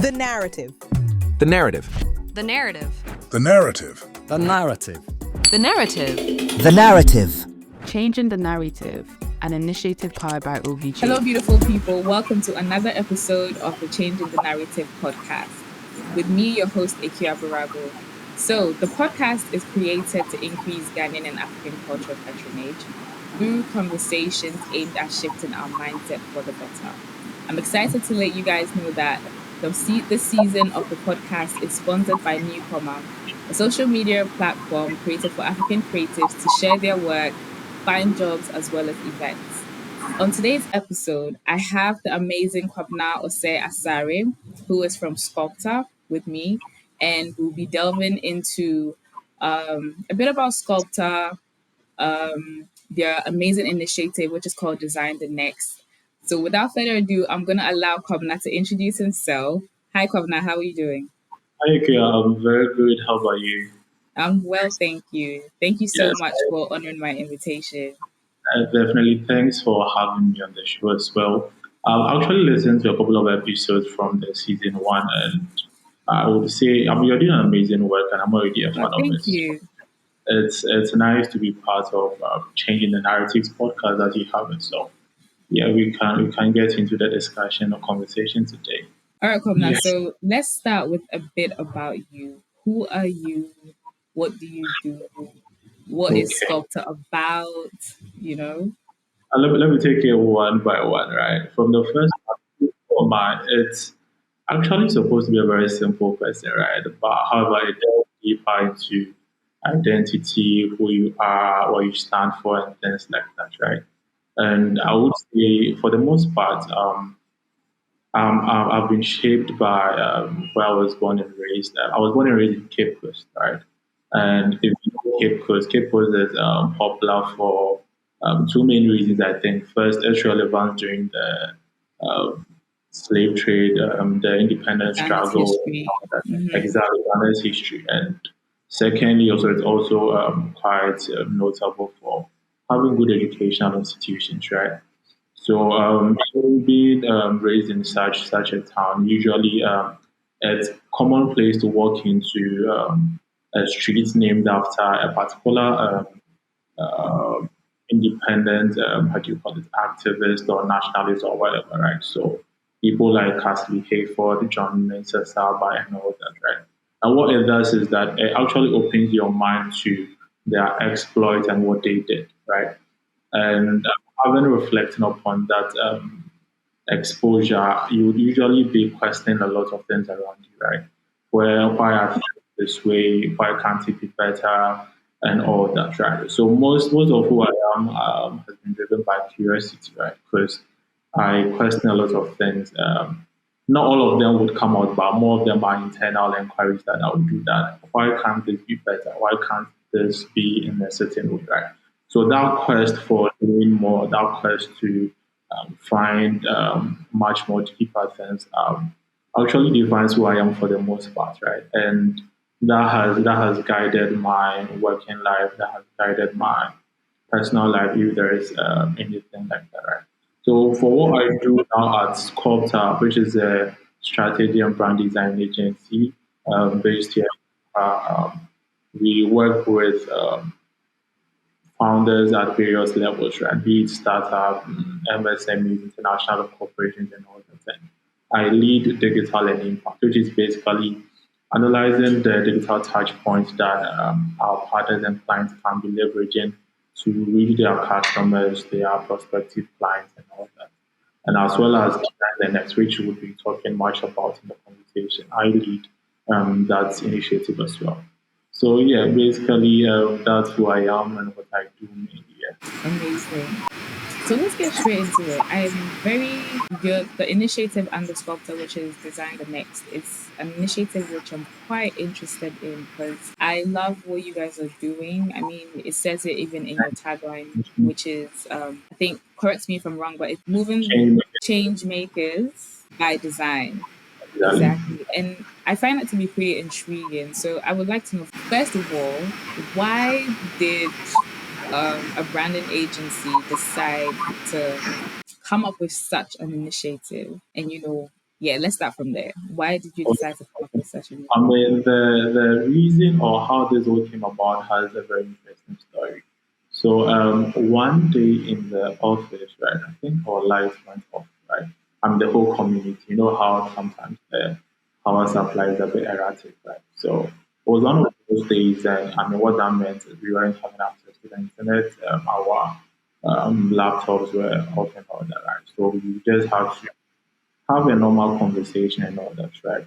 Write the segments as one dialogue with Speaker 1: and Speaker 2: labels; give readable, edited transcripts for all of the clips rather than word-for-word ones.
Speaker 1: The narrative.
Speaker 2: The narrative.
Speaker 3: The narrative.
Speaker 4: The narrative.
Speaker 5: The narrative.
Speaker 3: The narrative.
Speaker 6: The narrative.
Speaker 7: Changing the Narrative, an initiative powered by OVG.
Speaker 8: Hello, beautiful people. Welcome to another episode of the Changing the Narrative podcast. With me, your host, Kwabena. So, the podcast is created to increase Ghanaian and African cultural patronage through conversations aimed at shifting our mindset for the better. I'm excited to let you guys know that this season of the podcast is sponsored by Newcomer, a social media platform created for African creatives to share their work, find jobs, as well as events. On today's episode, I have the amazing Kwabena Osei Asare, who is from Scolpta, with me, and we'll be delving into a bit about Scolpta, their amazing initiative, which is called DesignTheNext. So without further ado, I'm going to allow Kwabena to introduce himself. Hi, Kwabena, how are you doing?
Speaker 9: Hi, Kia. I'm very good. How about you?
Speaker 8: I'm well, thank you. Thank you so much for honoring my invitation.
Speaker 9: Definitely. Thanks for having me on the show as well. I've actually listened to a couple of episodes from the season one, and I would say you're doing amazing work, and I'm already a fan of it.
Speaker 8: Thank you.
Speaker 9: It's nice to be part of Changing the Narratives podcast that you have it. So, yeah, we can get into the discussion or conversation today.
Speaker 8: All right, Kwabena. Yes. So let's start with a bit about you. Who are you? What do you do? What is Scolpta about? You know?
Speaker 9: Let me take it one by one, right? From the first part, it's actually supposed to be a very simple question, right? But however, it delves deeper into identity, who you are, what you stand for, and things like that, right? And I would say, for the most part, I've been shaped by where I was born and raised. I was born and raised in Cape Coast, right? And if you know Cape Coast is popular for two main reasons, I think. First, its relevance during the slave trade, the independence struggle, exactly, and its history. And secondly, it's also quite notable for having good educational institutions, right? So, being raised in such a town, usually it's commonplace to walk into a street named after a particular independent, how do you call it, activist or nationalist or whatever, right? So, people like Castley Hayford, John Mensah Saba, and all that, right? And what it does is that it actually opens your mind to their exploit and what they did, right? And having reflecting upon that exposure, you would usually be questioning a lot of things around you, right? Why I feel this way, why can't it be better, and all that, right? So most of who I am has been driven by curiosity, right? Because I question a lot of things. Not all of them would come out, but more of them are internal inquiries that I would do that. Why can't this be better? Why can't this be in a certain way, right? So that quest for doing more, that quest to find much more deeper things, actually defines who I am for the most part, right? And that has guided my working life, that has guided my personal life, if there is anything like that, right? So for what I do now at Scolpta, which is a strategy and brand design agency based here, we work with founders at various levels, right? Be it startup, MSMEs, international corporations, and all that. And I lead digital and impact, which is basically analyzing the digital touch points that our partners and clients can be leveraging to reach their customers, their prospective clients, and all that. And as well as DesignTheNext, which we'll be talking much about in the conversation. I lead that initiative as well. So yeah, basically that's who I am and what I do mainly. Yeah.
Speaker 8: Amazing. So let's get straight into it. The initiative under Scolpta, which is DesignTheNext, it's an initiative which I'm quite interested in because I love what you guys are doing. I mean, it says it even in your tagline, which is, I think, correct me if I'm wrong, but it's moving changemakers by design. Exactly. And I find that to be pretty intriguing. So I would like to know, first of all, why did a branding agency decide to come up with such an initiative and, yeah, let's start from there. Why did you decide to come up with such a
Speaker 9: I mean, the reason or how this all came about has a very interesting story. So one day in the office, right, I think our lights went off, right? The whole community. You know how sometimes the power supply is a bit erratic, right? So it was one of those days, and I mean, what that meant is we weren't having access to the internet. Our laptops were off and all that, right? So we just had to have a normal conversation and all that, right?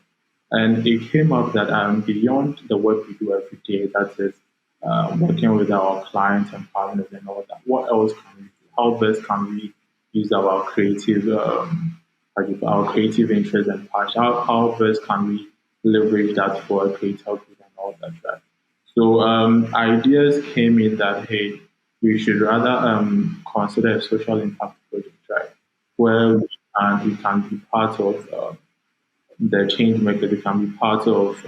Speaker 9: And it came up that beyond the work we do every day, that is working with our clients and partners and all that, what else can we do? How best can we use our creative interest and passion? How best can we leverage that for a greater good and all that, right? So ideas came in that, hey, we should rather consider a social impact project, right? Where we can be part of the change maker, they can be part of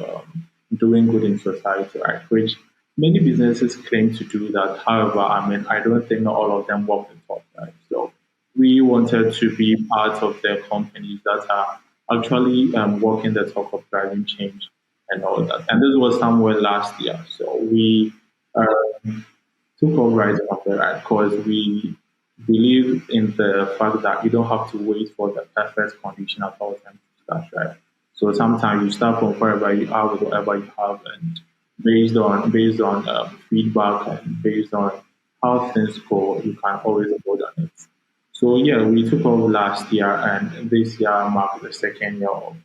Speaker 9: doing good in society, right? Which many businesses claim to do that. However, I mean, I don't think all of them walk the talk, right? So we wanted to be part of the companies that are actually walking the talk of driving change and all that. And this was somewhere last year. So we took off right after that because we believe in the fact that you don't have to wait for the perfect condition at all times to start, right? So sometimes you start from wherever you are with whatever you have, and based on feedback and based on how things go, you can always build on it. So yeah, we took off last year, and this year marked the second year of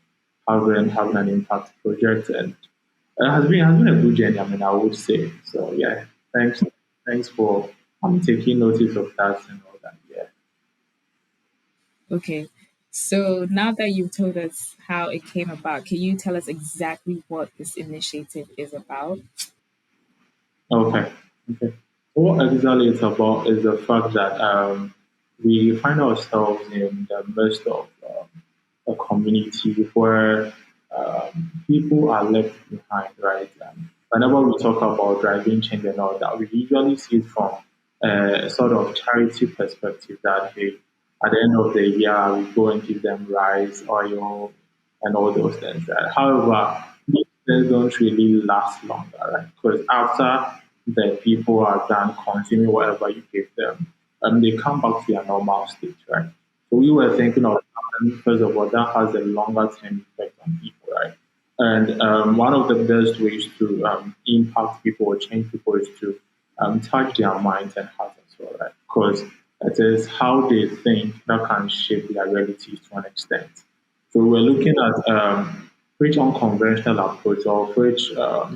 Speaker 9: having an impact project, and it has been a good journey. I mean, I would say so. Yeah, thanks for taking notice of that and all that. Yeah.
Speaker 8: Okay. So now that you've told us how it came about, can you tell us exactly what this initiative is about?
Speaker 9: Okay. Okay. What exactly it's about is the fact that we find ourselves in the midst of a community where people are left behind, right? Whenever we talk about driving change and all that, we usually see it from a sort of charity perspective that, hey, at the end of the year, we go and give them rice, oil, and all those things. Right? However, these things don't really last longer, right? Because after the people are done consuming whatever you give them, they come back to their normal state, right? So we were thinking of first of all, that has a longer term effect on people, right? And one of the best ways to impact people or change people is to touch their minds and hearts as well, right? Because it is how they think that can shape their realities to an extent. So we're looking at which unconventional approach or which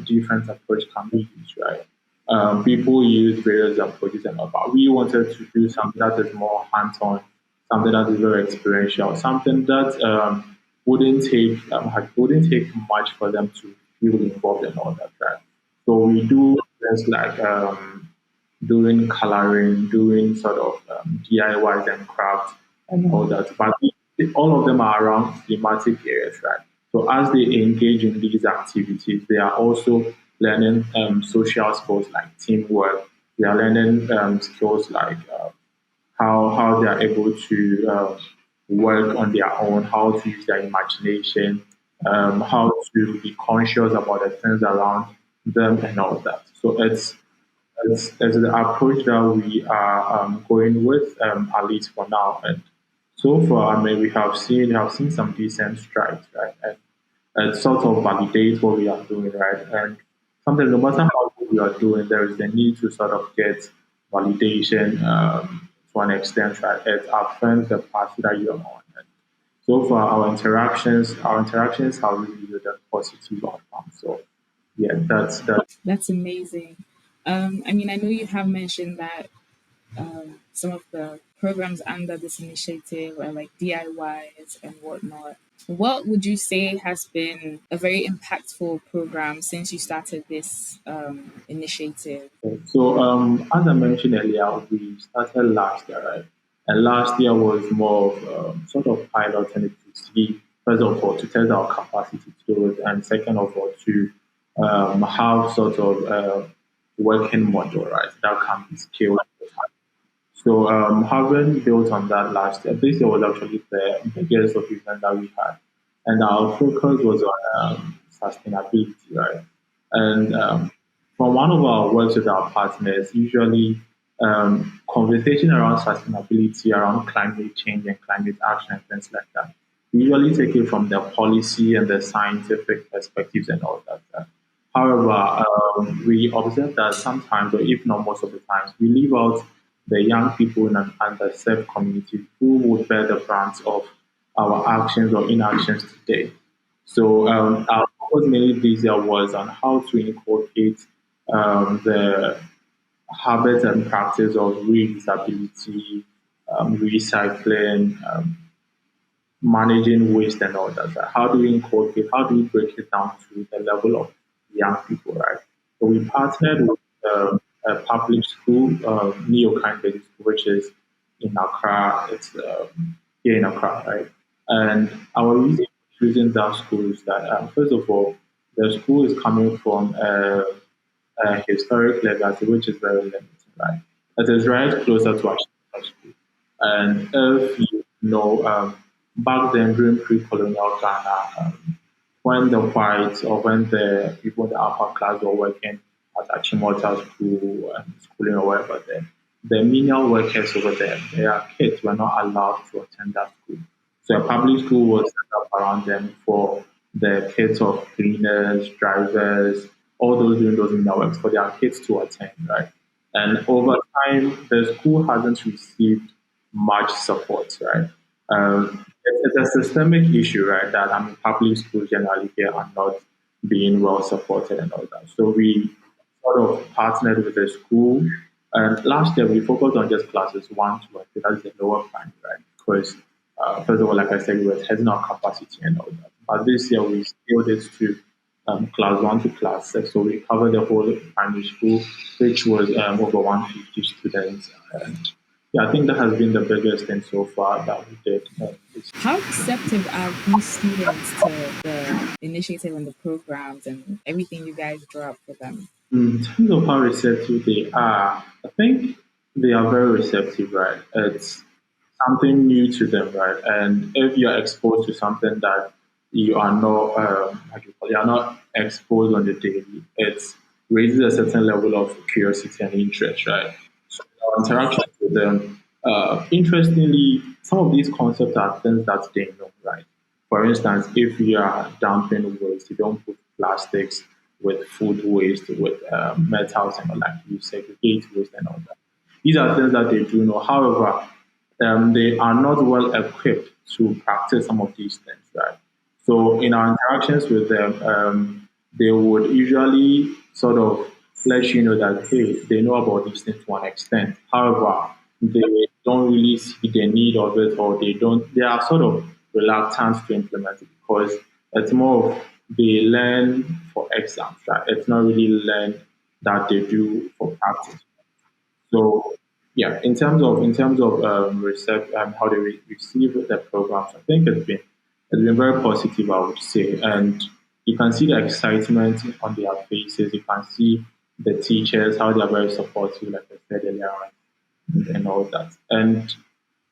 Speaker 9: different approach can be used, right? People use various approaches and all, but we wanted to do something that is more hands-on, something that is very experiential, something that wouldn't take much for them to feel involved in all that, right? So we do things like doing coloring, doing sort of DIYs and crafts and all that. But all of them are around thematic areas, right? So as they engage in these activities, they are also learning social skills like teamwork. They are learning skills like how they are able to work on their own, how to use their imagination, how to be conscious about the things around them and all that. So it's the approach that we are going with, at least for now. And so far, I mean, we have seen some decent strides, right? And sort of validate what we are doing, right? And sometimes, no matter how good we are doing, there is the need to sort of get validation to an extent, right? It affirms the path that you're on. And so far, our interactions have really yielded a positive outcome. So, yeah, that's
Speaker 8: That's amazing. I mean, I know you have mentioned that some of the programs under this initiative are like DIYs and whatnot. What would you say has been a very impactful program since you started this initiative?
Speaker 9: So, as I mentioned earlier, we started last year, right? And last year was more of sort of piloting it to see, first of all, to test our capacity to do it, and second of all, to have sort of a working model, right? That can be scaled. So, having built on that last year, this year was actually the biggest of event that we had. and our focus was on sustainability, right? And from one of our works with our partners, usually conversation around sustainability, around climate change and climate action and things like that. We usually take it from the policy and the scientific perspectives and all that. However, we observe that sometimes, or if not most of the times, we leave out the young people in an underserved community who would bear the brunt of our actions or inactions today. So our focus mainly this year was on how to inculcate the habits and practice of reusability, recycling, managing waste and all that. Like, how do we incorporate, how do we break it down to the level of young people, right? So we partnered with a public school, Neokind Basic School, which is in Accra. It's here in Accra, right? And our reason for choosing that school is that, first of all, the school is coming from historic legacy, which is very limited, right? It is right closer to our school. And if you know, back then during pre-colonial Ghana, when the whites or when the people in the upper class were working at Achimota school and schooling or whatever, the menial workers over there, their kids were not allowed to attend that school. So a public school was set up around them for the kids of cleaners, drivers, all those doing those menial works for their kids to attend, right? And over time, the school hasn't received much support, right? It's a systemic issue, right? That public schools generally here are not being well supported and all that. So we sort of partnered with the school. And last year we focused on just classes 1, 2, and 3. That's the lower primary, right? Because first of all, like I said, we were testing our capacity and all that. But this year we scaled it to class 1 to class 6. So we covered the whole primary school, which was over 150 students. And yeah, I think that has been the biggest thing so far that we did.
Speaker 8: How receptive are these students to the initiative and the programs and everything you guys draw up for them?
Speaker 9: In terms of how receptive they are, I think they are very receptive, right? It's something new to them, right? And if you're exposed to something that you are not, how do you call it, you are not exposed on the daily, it raises a certain level of curiosity and interest, right? So our interactions with them, interestingly, some of these concepts are things that they know, right? For instance, if you are dumping waste, you don't put plastics with food waste, with metals and all that. You segregate waste and all that. These are things that they do know. However, they are not well equipped to practice some of these things, right? So in our interactions with them, they would usually sort of let you know that hey, they know about these things to an extent. However, they don't really see the need of it, or they don't. They are sort of reluctant to implement it because it's more of they learn for exams, right? It's not really learn that they do for practice. So yeah, in terms of how they receive the programs, I think it's been very positive, I would say, and you can see the excitement on their faces. You can see the teachers how they are very supportive, like I said earlier, and all that. And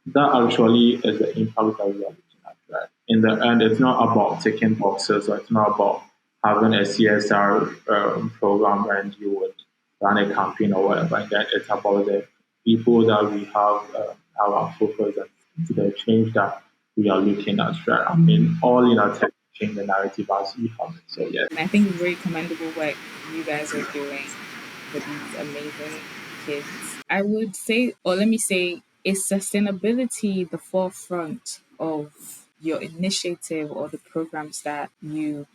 Speaker 9: that actually is the impact that we are looking at, right? In the end, it's not about ticking boxes, or it's not about having a CSR program and you would run a campaign or whatever. And then it's about the people that we have our focus and the change that we are looking at, right? I mean, all in our tech change the narrative as we have it. So, yeah.
Speaker 8: And I think it's very commendable work you guys are doing for these amazing kids. I would say, or let me say, is sustainability the forefront of your initiative or the programs that you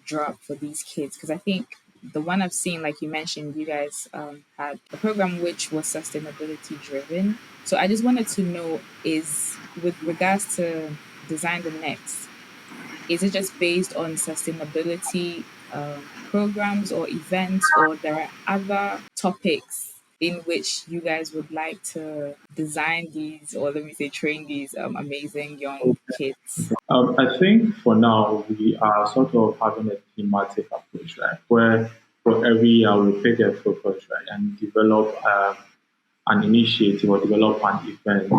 Speaker 8: draw up for these kids? Because I think the one I've seen, like you mentioned, you guys had a program which was sustainability driven. So I just wanted to know is with regards to Design the Next, is it just based on sustainability programs or events, or there are other topics in which you guys would like to design these, or let me say, train these amazing young kids?
Speaker 9: I think for now we are sort of having a thematic approach, right? Where for every year we pick a focus, right, and develop an initiative or develop an event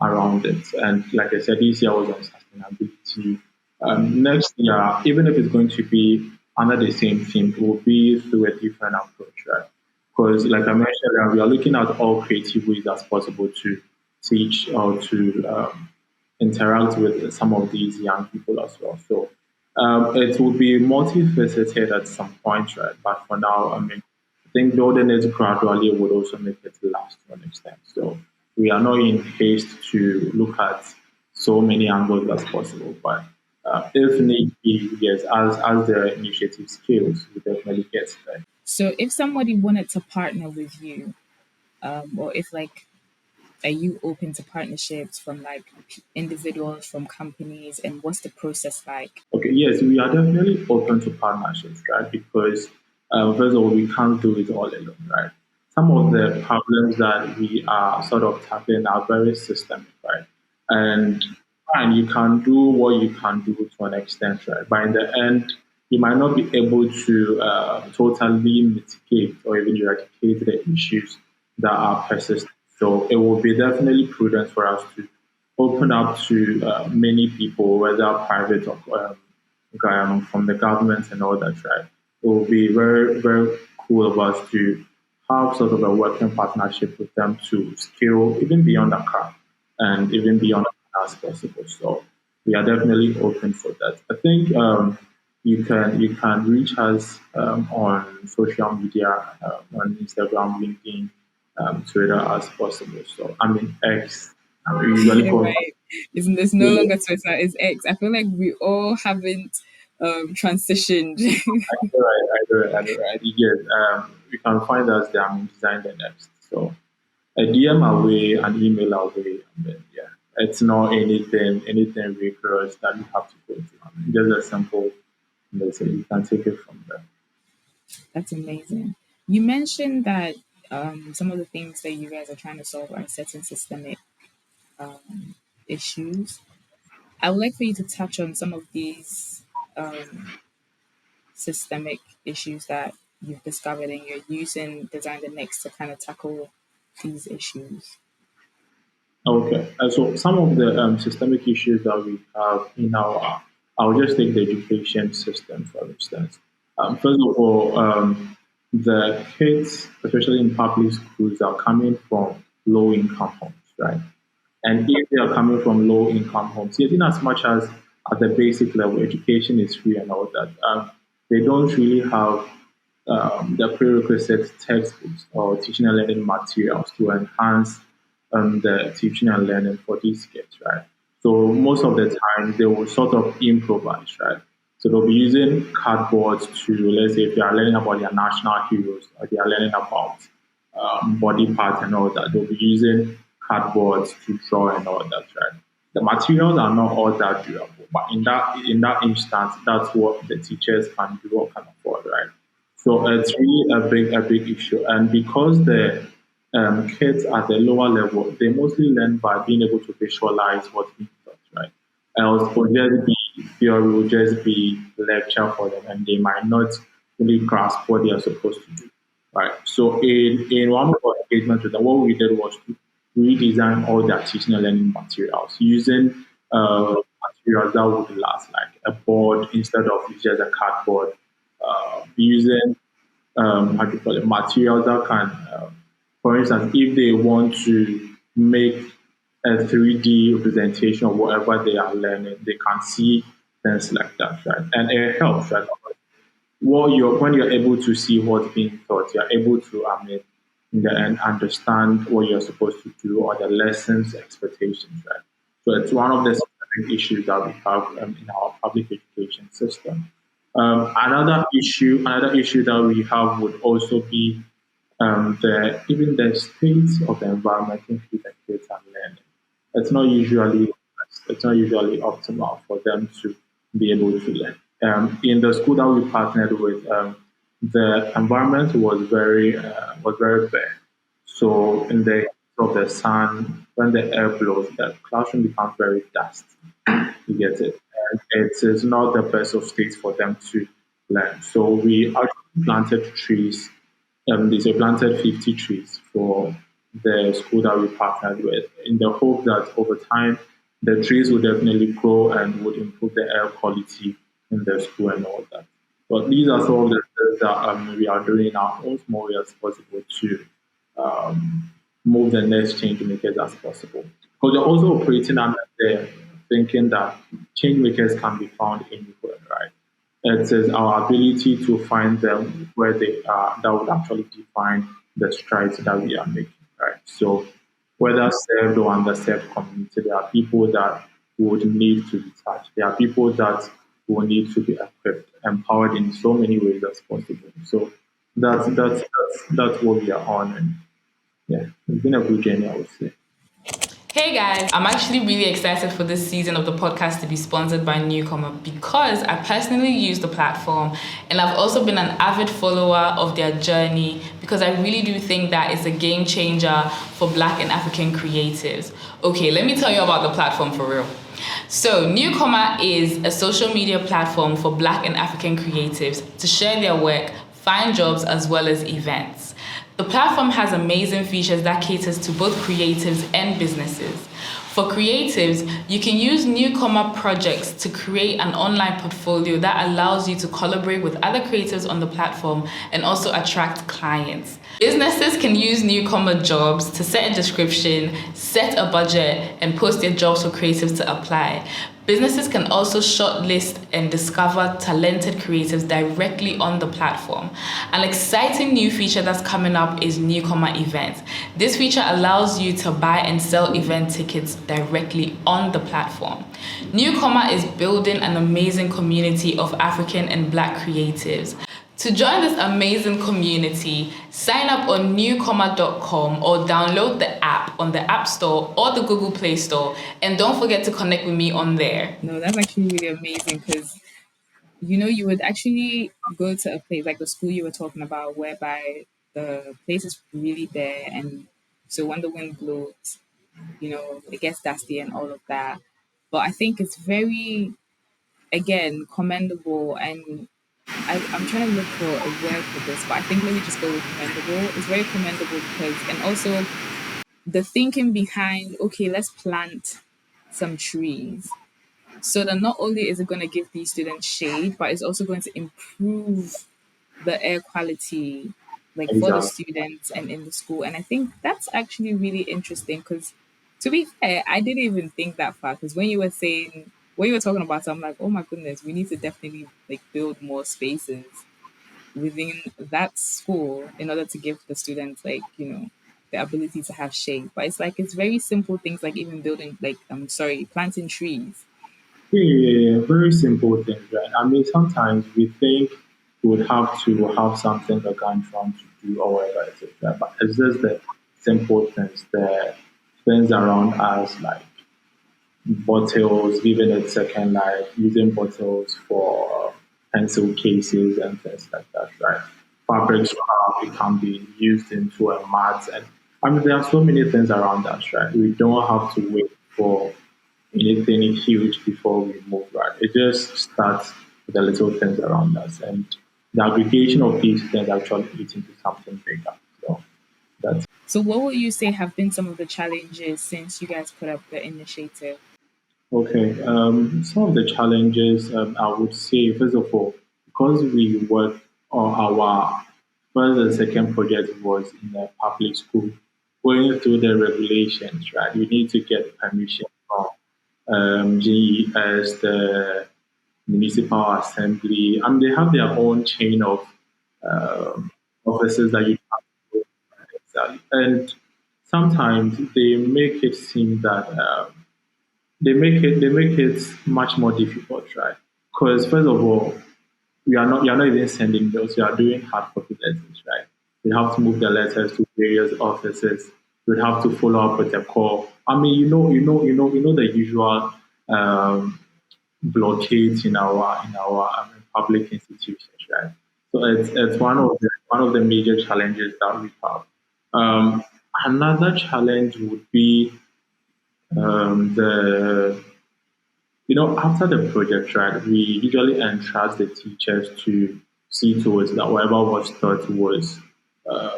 Speaker 9: around it. And like I said, this year was on sustainability. Next year, even if it's going to be under the same theme, it will be through a different approach, right? Because, like I mentioned, we are looking at all creative ways as possible to teach or to interact with some of these young people as well. So it will be multifaceted at some point, right? But for now, I mean, I think building it gradually would also make it last to an extent. So we are not in haste to look at so many angles as possible, but if need be, yes, as the initiative scales, we definitely get there.
Speaker 8: So if somebody wanted to partner with you, or if like, are you open to partnerships from like individuals, from companies, and what's the process like?
Speaker 9: Okay, yes, we are definitely open to partnerships, right? Because first of all, we can't do it all alone, right? Some of the problems that we are sort of tackling are very systemic, right? And fine, you can do what you can do to an extent, right? But in the end, you might not be able to totally mitigate or even eradicate the issues that are persistent. So it will be definitely prudent for us to open up to many people, whether private or from the government and all that, right? It will be very, very cool of us to have sort of a working partnership with them to scale even beyond Accra and even beyond Accra as possible. So we are definitely open for that. I think you can reach us on social media, on Instagram, LinkedIn, Twitter as possible. So I mean X. We usually call
Speaker 8: Right. It's no longer Twitter, it's X. I feel like we all haven't transitioned.
Speaker 9: I yes, you can find us there and design the next. So a DM away, an email away, and then yeah, it's not anything rigorous that you have to go to. I mean, just a simple message. You can take it from there.
Speaker 8: That's amazing. You mentioned that some of the things that you guys are trying to solve are certain systemic um, issues. I would like for you to touch on some of these systemic issues that you've discovered and you're using Design the Next to kind of tackle these issues.
Speaker 9: Okay, so some of the systemic issues that we have in our, I'll just take the education system for instance. First of all, the kids, especially in public schools, are coming from low income homes, right? And if they are coming from low income homes, yes, in as much as at the basic level, education is free and all that, they don't really have the prerequisite textbooks or teaching and learning materials to enhance the teaching and learning for these kids, right? So most of the time they will sort of improvise, right? So they'll be using cardboard to, let's say, if they are learning about their national heroes or they are learning about body parts and all that, they'll be using cardboard to draw and all that, right? The materials are not all that durable, but in that instance, that's what the teachers can do or can afford, right? So it's really a big issue, and because the kids at the lower level, they mostly learn by being able to visualize what's being taught, right? Else it will just be theory, will just be lecture for them, and they might not really grasp what they are supposed to do, right? So in one of our engagements with them, what we did was to redesign all their teaching and learning materials using materials that would last, like a board instead of just a cardboard, using how do you call it, materials that can, for instance, if they want to make a 3D representation of whatever they are learning, they can see things like that, right? And it helps, right? When you're able to see what's being taught, you're able to, I mean, in the end, understand what you're supposed to do or the lessons, expectations, right? So it's one of the specific issues that we have in our public education system. Another issue that we have would also be the state of the environment in which the kids are learning. It's not usually it's not usually optimal for them to be able to learn. In the school that we partnered with, the environment was very bare. So in the heat of the sun, when the air blows, the classroom becomes very dusty. You get it? And it is not the best of states for them to learn. So we actually planted trees. They say planted 50 trees for the school that we partnered with in the hope that over time the trees would definitely grow and would improve the air quality in the school and all that. But these are some of the things that we are doing in our own small way as possible to um, move the next change makers as possible. Because you're also operating under the thinking that change makers can be found anywhere, right? It is our ability to find them where they are that would actually define the strides that we are making, right? So whether served or underserved community, there are people that would need to be touched. There are people that will need to be equipped, empowered in so many ways as possible. So that's what we are on, and yeah, it's been a good journey, I would say.
Speaker 1: Hey guys, I'm actually really excited for this season of the podcast to be sponsored by Newcomer because I personally use the platform and I've also been an avid follower of their journey because I really do think that it's a game changer for Black and African creatives. Okay, let me tell you about the platform for real. So, Newcomer is a social media platform for Black and African creatives to share their work, find jobs, as well as events. The platform has amazing features that caters to both creatives and businesses. For creatives, you can use Newcomer projects to create an online portfolio that allows you to collaborate with other creatives on the platform and also attract clients. Businesses can use Newcomer jobs to set a description, set a budget, and post their jobs for creatives to apply. Businesses can also shortlist and discover talented creatives directly on the platform. An exciting new feature that's coming up is Newcomer Events. This feature allows you to buy and sell event tickets directly on the platform. Newcomer is building an amazing community of African and Black creatives. To join this amazing community, sign up on newcomer.com or download the app on the App Store or the Google Play Store. And don't forget to connect with me on there.
Speaker 8: No, that's actually really amazing because, you know, you would actually go to a place like the school you were talking about, whereby the place is really bare. And so when the wind blows, you know, it gets dusty and all of that. But I think it's very, again, commendable. And I'm trying to look for a word for this, but I think let me just go with commendable. It's very commendable because, and also the thinking behind, okay, let's plant some trees. So that not only is it going to give these students shade, but it's also going to improve the air quality, like for the
Speaker 9: Exactly.
Speaker 8: students and in the school. And I think that's actually really interesting because, to be fair, I didn't even think that far. Because when you were talking about it, I'm like, oh my goodness, we need to definitely like build more spaces within that school in order to give the students like the ability to have shade. But it's like it's very simple things like even building like planting trees.
Speaker 9: Yeah, very simple things, right? I mean, sometimes we think we would have to have something gargantuan to do or whatever it is, right? But it's just the simple things, the things around us, like bottles, giving it second life, using bottles for pencil cases and things like that, right? Fabric scrap, it can be used into a mat. And I mean, there are so many things around us, right? We don't have to wait for anything huge before we move, right? It just starts with the little things around us. And the aggregation of these things actually leads into something bigger. So that's
Speaker 8: So what would you say have been some of the challenges since you guys put up the initiative?
Speaker 9: okay. Some of the challenges I would say, first of all, because we work on our first and second project was in a public school, going through the regulations, right? You need to get permission from GES, the municipal assembly, and they have their own chain of offices that you have to go through. And sometimes they make it seem that they make it much more difficult, right? Because first of all, you're not even sending those. You are doing hard copy letters, right? You have to move the letters to various offices. You have to follow up with a call. I mean, the usual um, blockades in our public institutions, right? So it's one of the major challenges that we have. Um, Another challenge would be the after the project, right, we usually entrust the teachers to see towards that whatever was taught was, how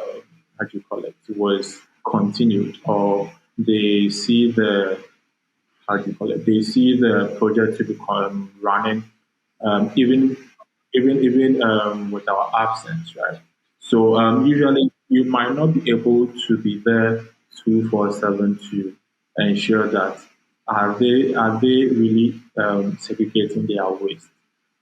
Speaker 9: do you call it, was continued, or they see the how do you call it? They see the project to become running, even with our absence, right? So usually you might not be able to be there 247 to ensure that are they really segregating their waste?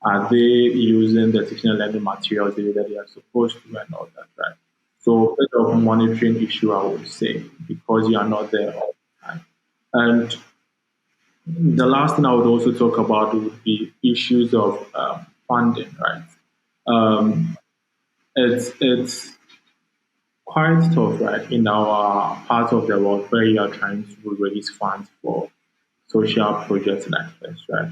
Speaker 9: Are they using the teaching and learning materials the way that they are supposed to and all that, right? So a bit of monitoring issue, I would say, because you are not there all the time. And the last thing I would also talk about would be issues of funding, right? Um, it's quite tough, right, in our part of the world where you are trying to raise funds for social projects like this, right?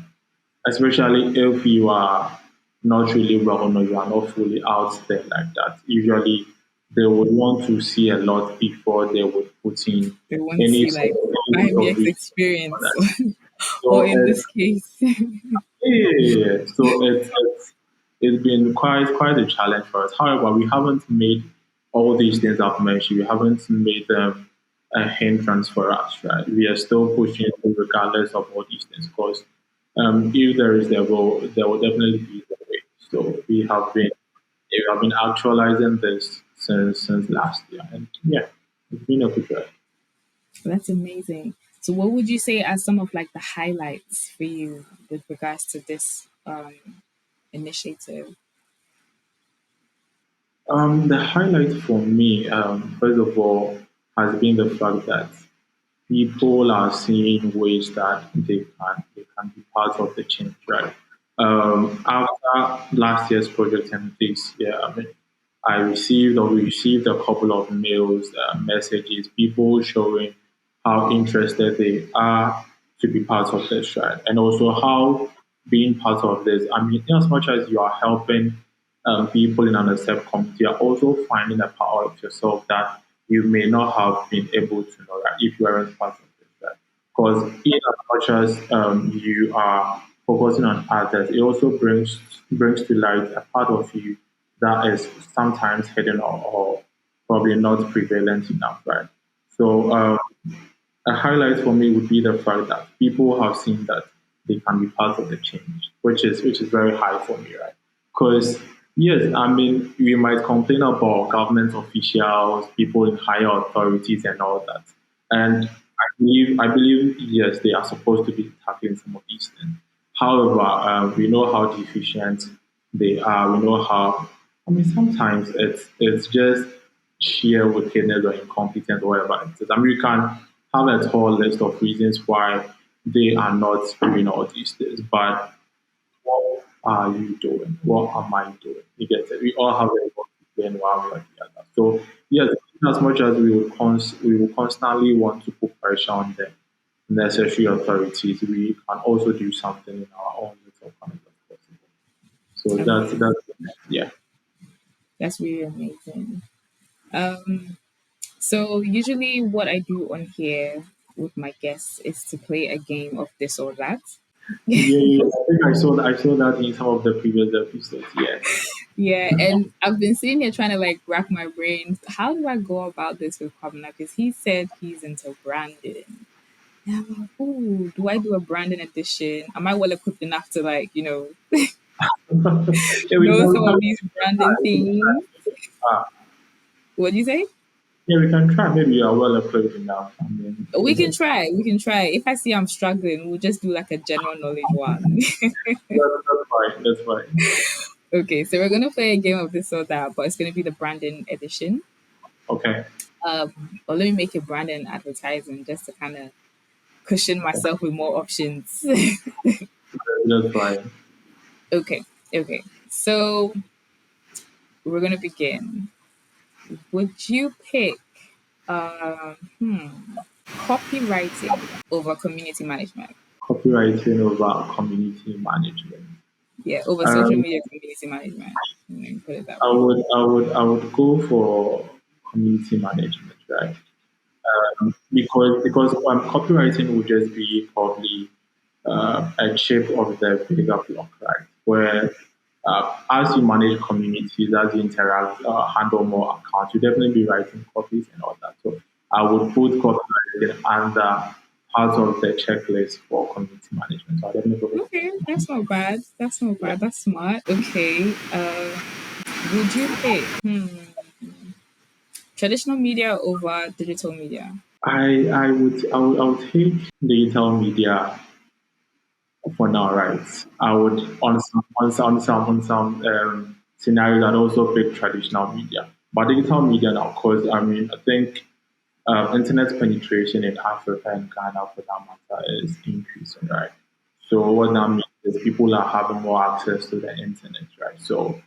Speaker 9: Especially if you are not really well known, you are not fully out there like that. Usually, they would want to see a lot before they would put in
Speaker 8: They want to
Speaker 9: any
Speaker 8: see
Speaker 9: sort
Speaker 8: like
Speaker 9: any
Speaker 8: 5 years
Speaker 9: resource for
Speaker 8: experience,
Speaker 9: that.
Speaker 8: or
Speaker 9: So
Speaker 8: in this case,
Speaker 9: yeah. So it's been quite a challenge for us. However, we haven't made all these things I've mentioned. We haven't made them a hindrance for us, right? We are still pushing through regardless of all these things. Because if there is the will, there will definitely be the way. So we have been actualizing this since last year, and yeah, it's been a good ride.
Speaker 8: that's amazing. So, what would you say are some of like the highlights for you with regards to this initiative?
Speaker 9: The highlight for me, first of all, has been the fact that people are seeing ways that they can be part of the change, right? After last year's project and this year, I mean, we received a couple of mails, messages, people showing how interested they are to be part of this, right? And also how being part of this, I mean, in as much as you are helping people in an underserved community, you're also finding a part of yourself that you may not have been able to know that if you aren't part of this, right? Because in as much as you are focusing on others, it also brings to light a part of you that is sometimes hidden or probably not prevalent enough, right? So a highlight for me would be the fact that people have seen that they can be part of the change, which is very high for me, right? Because yes, I mean we might complain about government officials, people in higher authorities, and all that, and I believe yes, they are supposed to be tackling some of these things. However, we know how deficient they are. We know how. I mean, sometimes it's just sheer wickedness or incompetence or whatever it is. I mean, you can have a whole list of reasons why they are not doing all these things, but what are you doing? What am I doing? You get it. We all have a role to play in one way or the other. So yes, as much as we will constantly want to put pressure on the necessary authorities, we can also do something in our own little corner as possible. So
Speaker 8: Amazing.
Speaker 9: that's yeah.
Speaker 8: That's really amazing. Um, so usually what I do on here with my guests is to play a game of this or that.
Speaker 9: Yeah, yeah, I think I saw that in some of the previous episodes. Yeah.
Speaker 8: Yeah, and I've been sitting here trying to like rack my brains. How do I go about this with Kwabena? Because he said he's into branding. And I'm like, ooh, do I do a branding edition? Am I well equipped enough to like,
Speaker 9: Yeah, we
Speaker 8: know
Speaker 9: can
Speaker 8: some
Speaker 9: try.
Speaker 8: of these branding things?
Speaker 9: Ah,
Speaker 8: What do you say?
Speaker 9: yeah, we can try. Maybe you are well equipped enough. I mean,
Speaker 8: We can try. We can try. If I see I'm struggling, we'll just do like a general knowledge one.
Speaker 9: that's fine. That's fine.
Speaker 8: Okay, so we're gonna play a game of this or that, but it's gonna be the branding edition.
Speaker 9: Okay.
Speaker 8: But let me make it branding advertising just to kind of cushion myself with more options.
Speaker 9: That's fine.
Speaker 8: Okay, okay. So we're gonna begin. Would you pick um, hmm, copywriting over community management?
Speaker 9: Copywriting over community management.
Speaker 8: Yeah, over social
Speaker 9: Um,
Speaker 8: media community management. Let me put it that
Speaker 9: I
Speaker 8: way.
Speaker 9: would, I would, I would go for community management, right? Because copywriting would just be probably a chip of the bigger block, right? Where as you manage communities, as you interact, handle more accounts, you definitely be writing copies and all that. So I would put copywriting under part of the checklist for community management. So I don't know.
Speaker 8: Okay, that's not bad. That's not bad. That's smart. Okay. Would you pick traditional media over digital media?
Speaker 9: I would take digital media for now, right? I would on some scenarios I'd also pick traditional media. But digital media now, of course, I mean, I think internet penetration in Africa and Ghana for that matter is increasing, right? So what that means is people are having more access to the internet, right? So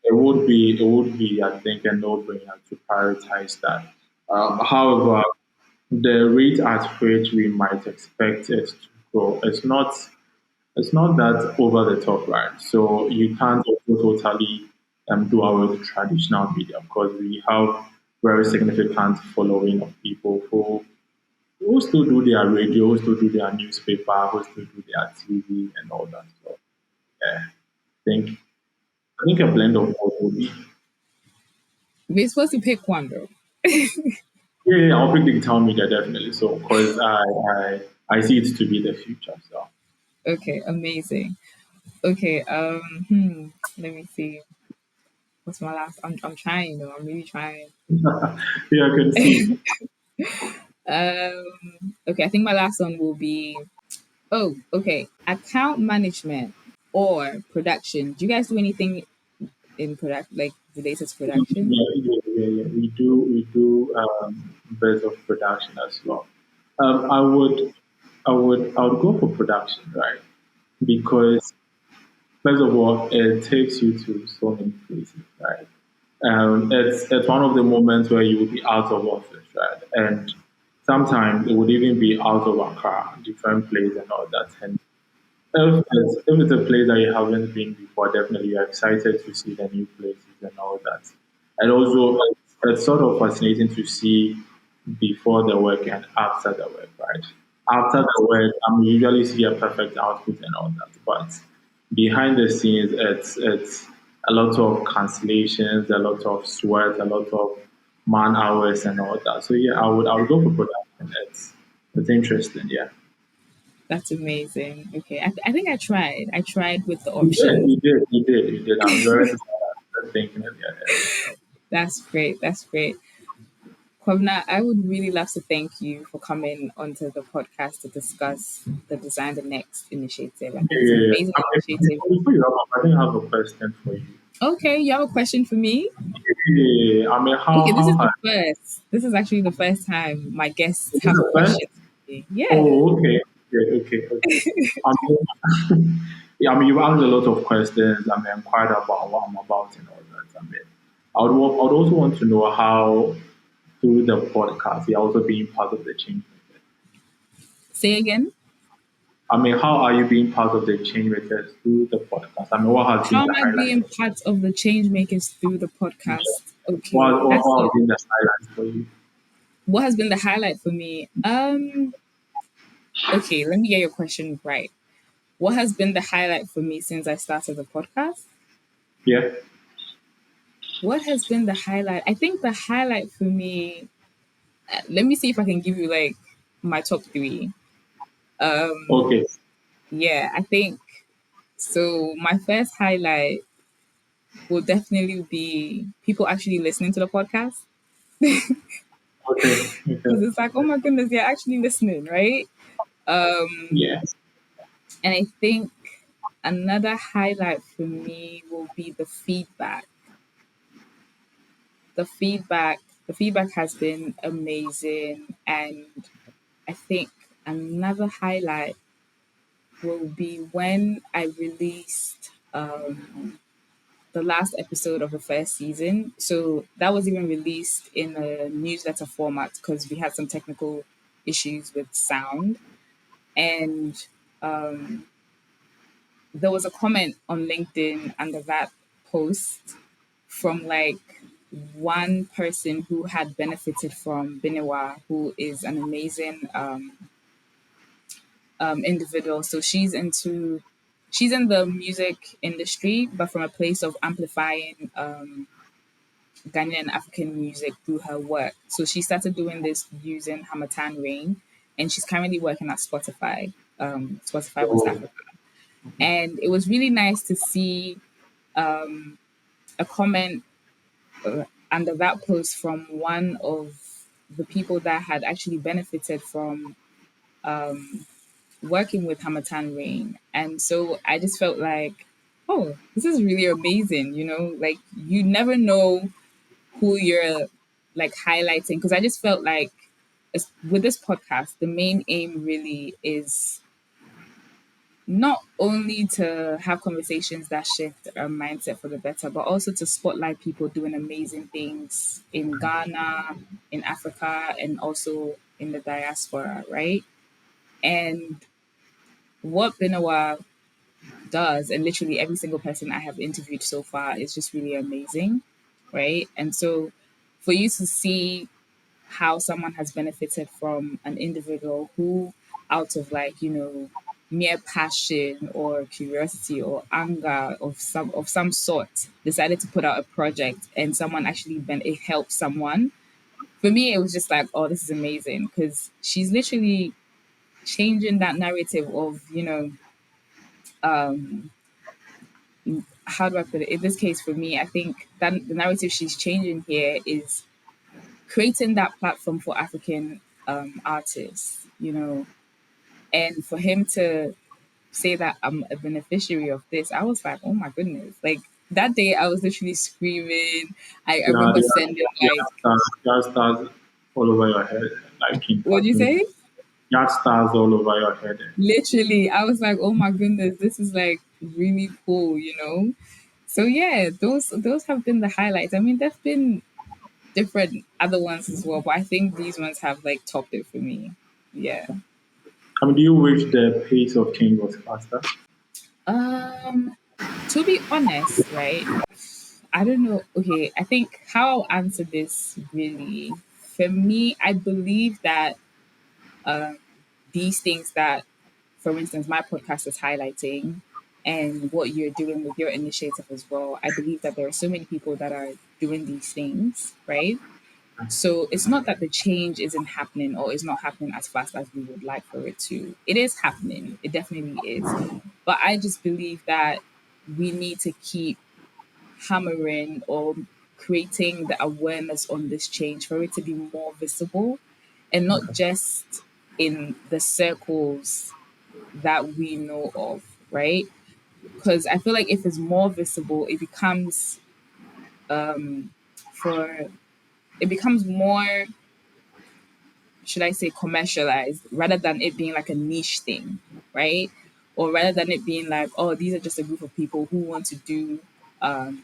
Speaker 9: it would be I think a no-brainer to prioritize that. However, the rate at which we might expect it to grow is not that over the top, right? So you can't also totally do away with traditional media. Of course, we have very significant following of people who still do their radio, who still do their newspaper, who still do their TV and all that. So yeah, think I think a blend of both will be.
Speaker 8: We're supposed to pick one though.
Speaker 9: Yeah, I'll pick digital media definitely. So because I see it to be the future. So
Speaker 8: Okay, amazing. Okay, let me see. What's my last? I'm trying though. I'm really trying.
Speaker 9: yeah, I can see.
Speaker 8: Okay, I think my last one will be. Oh, okay. Account management or production. Do you guys do anything in product like related to production?
Speaker 9: Yeah. We do bits of production as well. I would go for production, right? Because first of all, it takes you to so many places, right? It's one of the moments where you will be out of office, right? And sometimes it would even be out of Accra, different place and all that. And if it's a place that you haven't been before, definitely you're excited to see the new places and all that. And also, it's sort of fascinating to see before the work and after the work, right? After the work, you usually see a perfect output and all that, but behind the scenes, it's a lot of cancellations, a lot of sweat, a lot of man hours and all that. So yeah, I would go for production. It's interesting, yeah.
Speaker 8: That's amazing. Okay, I think I tried. I tried with the
Speaker 9: You did,
Speaker 8: options.
Speaker 9: you did, you did, you did. I'm very thinking of it.
Speaker 8: That's great. That's great. Kwabena, I would really love to thank you for coming onto the podcast to discuss the Design the Next initiative. I think it's an
Speaker 9: Yeah.
Speaker 8: amazing initiative.
Speaker 9: Before you wrap up, I think I have a question for you.
Speaker 8: Okay, you have a question for me?
Speaker 9: Yeah, I mean,
Speaker 8: Okay, this is
Speaker 9: how
Speaker 8: the
Speaker 9: hard
Speaker 8: first. This is actually the first time my guests
Speaker 9: is this
Speaker 8: have a
Speaker 9: the first?
Speaker 8: question for me. Yeah.
Speaker 9: Oh, okay, okay. I mean, yeah, I mean, you've asked a lot of questions. I mean, quite about what I'm about and all that. I mean, I would also want to know how through the podcast you're also being part of the change makers.
Speaker 8: Say again.
Speaker 9: I mean, how are you being part of the change makers through the podcast? I mean, what has been
Speaker 8: How
Speaker 9: the
Speaker 8: am I
Speaker 9: highlight?
Speaker 8: being part of the change makers through the podcast? Okay, that's
Speaker 9: What
Speaker 8: it.
Speaker 9: has been the highlight for you?
Speaker 8: What has been the highlight for me? Okay, let me get your question right. What has been the highlight for me since I started the podcast?
Speaker 9: Yeah.
Speaker 8: What has been the highlight? I think the highlight for me, let me see if I can give you like my top three.
Speaker 9: Okay.
Speaker 8: Yeah, I think so. My first highlight will definitely be people actually listening to the podcast
Speaker 9: Okay. Okay.
Speaker 8: because it's like, oh my goodness, they're actually listening, right?
Speaker 9: Yeah.
Speaker 8: And I think another highlight for me will be the feedback. The feedback, the feedback has been amazing, and I think another highlight will be when I released the last episode of the first season. So that was even released in a newsletter format because we had some technical issues with sound. And um, there was a comment on LinkedIn under that post from like one person who had benefited from Binewa, who is an amazing individual. So she's in the music industry, but from a place of amplifying Ghanaian and African music through her work. So she started doing this using Hamatan Rain. and she's currently working at Spotify, Spotify West
Speaker 9: So,
Speaker 8: Africa. And it was really nice to see a comment under that post from one of the people that had actually benefited from working with Hamatan Rain. And so I just felt like, oh, this is really amazing. Like you never know who you're like highlighting. Because I just felt like with this podcast, the main aim really is not only to have conversations that shift our mindset for the better, but also to spotlight people doing amazing things in Ghana, in Africa, and also in the diaspora, right? And what Benowa does, and literally every single person I have interviewed so far, is just really amazing, right? And so for you to see how someone has benefited from an individual who, out of like, mere passion or curiosity or anger of some sort, decided to put out a project and someone actually it helped someone. For me, it was just like, oh, this is amazing, because she's literally changing that narrative of, um, how do I put it? In this case, for me, I think that the narrative she's changing here is creating that platform for African artists, and for him to say that I'm a beneficiary of this, I was like, oh my goodness. Like that day, I was literally screaming. I
Speaker 9: yeah,
Speaker 8: remember sending like,
Speaker 9: you have stars all over your head, like in
Speaker 8: what do you
Speaker 9: cartoons.
Speaker 8: say?
Speaker 9: You have stars all over your head.
Speaker 8: Literally, I was like, oh my goodness, this is like really cool. So yeah, those have been the highlights. I mean, there've been different other ones as well, but I think these ones have like topped it for me. Yeah.
Speaker 9: I mean, do you wish the pace of change was faster?
Speaker 8: Um, to be honest, right? I don't know. Okay, I think how I'll answer this really, for me, I believe that um, these things that, for instance, my podcast is highlighting and what you're doing with your initiative as well, I believe that there are so many people that are doing these things, right? So it's not that the change isn't happening or is not happening as fast as we would like for it to. It is happening. It definitely is. But I just believe that we need to keep hammering or creating the awareness on this change for it to be more visible and not just in the circles that we know of, right? Because I feel like if it's more visible, it becomes for it becomes more, should I say, commercialized rather than it being like a niche thing, right? Or rather than it being like, oh, these are just a group of people who want to do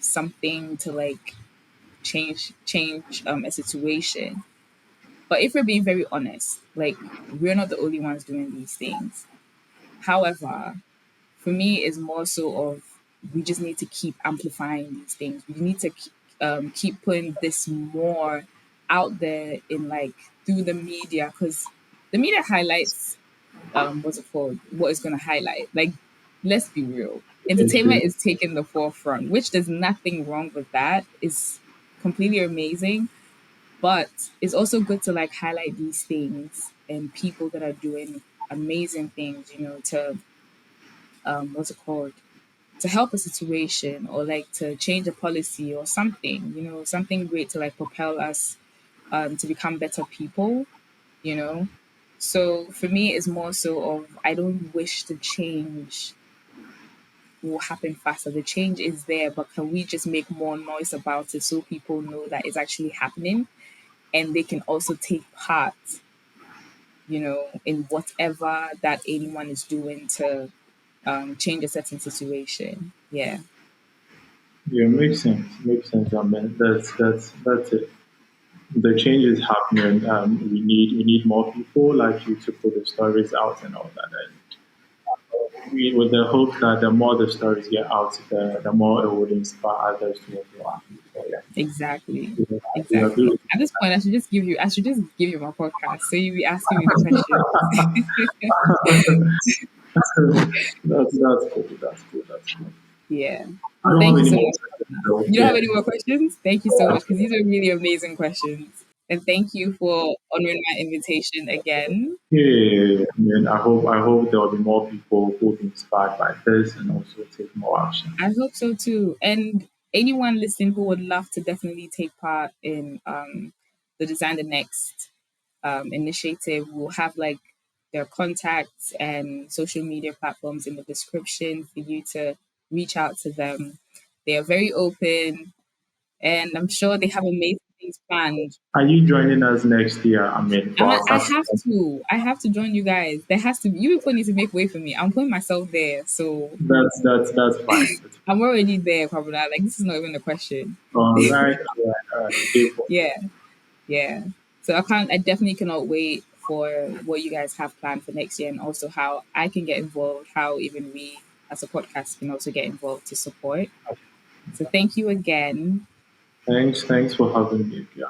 Speaker 8: something to like change a situation. But if we're being very honest, like we're not the only ones doing these things. However, for me, it's more so of we just need to keep amplifying these things. We need to keep putting this more out there in like through the media, because the media highlights what's it called? What is going to highlight? Like, let's be real.
Speaker 9: It's
Speaker 8: Entertainment
Speaker 9: true.
Speaker 8: is taking the forefront, which there's nothing wrong with that. It's completely amazing, but it's also good to like highlight these things and people that are doing amazing things. To what's it called? To help a situation or like to change a policy or something. Something great to like propel us to become better people. You know, so for me, it's more so of I don't wish the change will happen faster. The change is there, but can we just make more noise about it so people know that it's actually happening and they can also take part, in whatever that anyone is doing to change a certain situation. Yeah,
Speaker 9: Yeah, makes sense. Makes sense. I mean, that's it. The change is happening. We need more people like you to put the stories out and all that. And we, with the hope that the more the stories get out, the more it would inspire others to go. So yeah,
Speaker 8: exactly.
Speaker 9: we agree
Speaker 8: Exactly.
Speaker 9: with
Speaker 8: At this point, I should just give you my podcast. So you be asking me the questions.
Speaker 9: that's cool. That's cool. That's cool.
Speaker 8: Yeah.
Speaker 9: I
Speaker 8: Well,
Speaker 9: don't
Speaker 8: thank
Speaker 9: have
Speaker 8: you
Speaker 9: any
Speaker 8: so
Speaker 9: more
Speaker 8: much.
Speaker 9: questions. So,
Speaker 8: You don't
Speaker 9: yeah.
Speaker 8: have any more questions? Thank you so much because these are really amazing questions. And thank you for honoring my invitation again.
Speaker 9: Yeah, I mean, I hope there will be more people who will be inspired by this and also take more action.
Speaker 8: I hope so too. And anyone listening who would love to definitely take part in the Design the Next initiative will have like their contacts and social media platforms in the description for you to reach out to them. They are very open and I'm sure they have amazing things planned.
Speaker 9: Are you joining us next year? I mean, for our
Speaker 8: I
Speaker 9: success.
Speaker 8: have to. I have to join you guys. There has to be. You people need to make way for me. I'm putting myself there. So
Speaker 9: That's fine. That's fine.
Speaker 8: I'm already there, Kwabena. Like, this is not even a question.
Speaker 9: All right. Okay,
Speaker 8: Yeah. Yeah. So I definitely cannot wait for what you guys have planned for next year and also how I can get involved, how even we as a podcast can also get involved to support. So thank you again.
Speaker 9: thanks for having me. Yeah.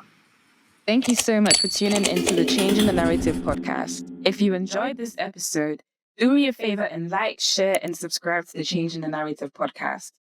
Speaker 7: Thank you so much for tuning into the Changing the Narrative podcast. If you enjoyed this episode, do me a favor and like, share, and subscribe to the Changing the Narrative podcast.